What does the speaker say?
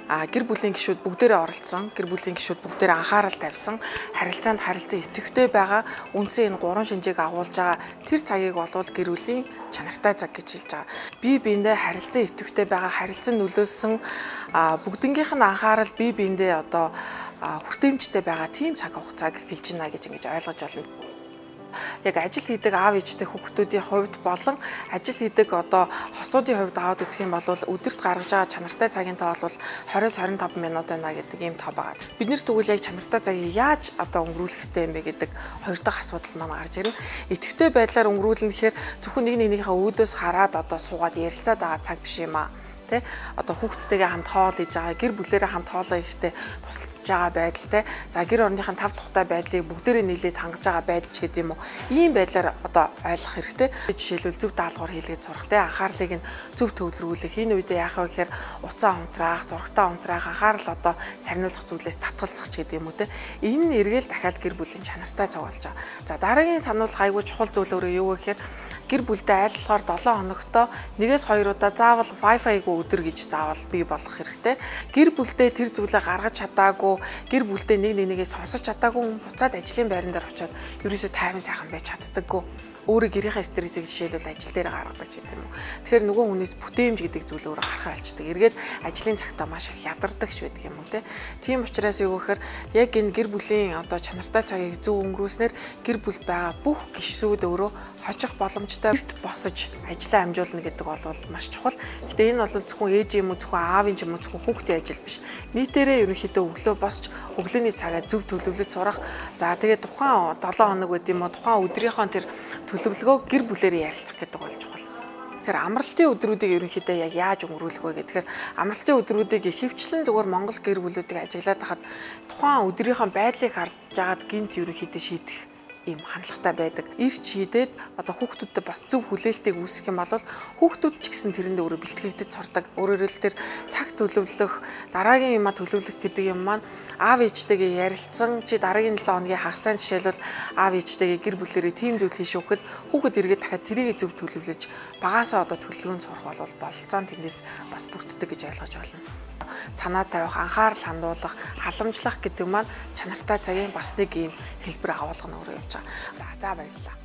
гэр бүлийн гишүүд бүгдээрээ оролцсон, гэр бүлийн гишүүд бүгдээрээ анхаарал тавьсан, харилцаанд харилцан идэвхтэй байгаа үндсэн энэ 3 шинжийг агуулж байгаа тэр цагийг болвол гэр бүлийн чанартай цаг гэж хэлж байгаа. Бие биендээ харилцан идэвхтэй байгаа, харилцан нөлөөлсөн бүгднгийнх нь анхаарал бие биендээ одоо хүртээмжтэй байгаа тийм цаг хугацааг хэлж байна гэж ингэж ойлгож байна. Яг ажил хийдэг аав ээжтэй хүүхдүүдийн хувьд болон ажил хийдэг одоо хосуудын хувьд аваад үзэх юм бол өдөрт гаргаж байгаа чанартай цагийн тоо бол 20-25 минут байна гэдэг ийм тоо байгаа. Бид нэр тэгвэл яг чанартай цагийг яаж одоо өнгөрүүлэх ёстой юм бэ гэдэг хоёр дахь асуудал маань гарч ирнэ. Идэвхтэй байдлаар өнгөрүүлнэ гэхээр зөвхөн нэг нэгнийхээ өөдөөс хараад одоо суугаад ярилцаад байгаа цаг биш юм аа. Одоо хүүхдтэйгээ хамт хоол хийж байгаа, гэр бүлээрээ хамт хоолоо ихдээ тусалцж байгаа байдал за гэр орныхын тав тухтай байдлыг бүгдээрээ нийлээд хангаж байгаа байдал ч гэдэг юм уу. Ийм байдлаар одоо ойлгох хэрэгтэй. Жишээлбэл зөв даалгавар хийлгэж зурх анхаарлыг нь зөв төвлөрүүлэх. Энэ үедээ яах вэ гэхээр уцаа унтраах, зургатаа унтраах, анхаарал одоо сарниулах зүйлээс татгалзах ч гэдэг юм уу. Энэ нь эргээл дахиад гэр бүлийн чанартай цаг болж байгаа. За дараагийн сануулгах айгүй чухал зүйл өөрөө юу вэ гэхээр гэр бүлдээ айлтгоор 7 хоногтоо 1-2 удаа заавал Wi-Fi-г өдөр гэж заавал бий болгох хэрэгтэй. Гэр бүлдээ тэр зүйлээ гаргаж чадаагүй, гэр бүлдээ нэг нэгнийгээ сонсож чадаагүй хүн буцаад ажлын байран дээр очиод ерөөсөө тайван сайхан байж чаддаггүй. Өөрөө гэрийнхээ стрессийг жишээлбэл ажил дээр гаргадаг ч гэдэг юм уу. Тэгэхээр нөгөө хүнээс бүтээмж гэдэг зүйл өөрөө харахаа болчдаг. Эргээд ажлын цагтаа маш их ядардаг ч байдаг юм уу те. Тийм учраас юу гэхээр яг энэ гэр бүлийн одоо чанартай цагийг зөв өнгөрүүлснээр гэр бүл байгаа бүх гишүүд өөрөө хожих боломжтой эрт босож ажиллаа амжуулна гэдэг бол маш чухал. Гэтэ энэ бол зөвхөн ээж юм уу, зөвхөн аавын ч юм уу, зөвхөн хүүхдийн ажил биш. Нийтээрээ ерөнхийдөө өглөө босч өглөөний цагаа зөв төлөвлөж сурах. За тэгээд тухайн 7 хоног байд юм уу, тухайн өдрийнхөө тэр төлөвлөгөө гэр бүлээрээ ярилцах гэдэг бол чухал. Тэгэхээр амралтын өдрүүдийг ерөнхийдөө яг яаж өнгөрүүлэх вэ гэхээр амралтын өдрүүдийг ихэвчлэн зөвхөн Монгол гэр бүлүүдийг ажиглаад хахад тухайн өдрийнхөө байдлыг харж жагаад гинт ерөнхийдөө шийдэх ийм хандлагатай байдаг. Ирч хийдээд одоо хүүхдүүдэд бас зөв хүлээлтийг үүсгэх юм бол хүүхдүүд ч гэсэн тэрэнд өөрөө бэлтгэгдэж сурдаг. Өөрөөр хэлбэл цаг төлөвлөх, дараагийн юмаа төлөвлөх гэдэг юм маань аав ээжтэйгээ ярилцсан чи дараагийн 7 хоногийн хагасаа жишээлбэл аав ээжтэйгээ гэр бүлэрээ тийм зүйл хийш өгөхөд хүүхэд эргээд дахиад тэрийг зөв төлөвлөж багаасаа одоо төлөвлөгөөнд сурах бол бололцоон тэндээс бас бүрддэг гэж ойлгож байна. Санаа тавих, анхаарал хандуулах, халамжлах гэдэг маань чанартай цагийн бас нэг ийм хэлбэр агуулга нь өөрөө явж байгаа. За баярлалаа.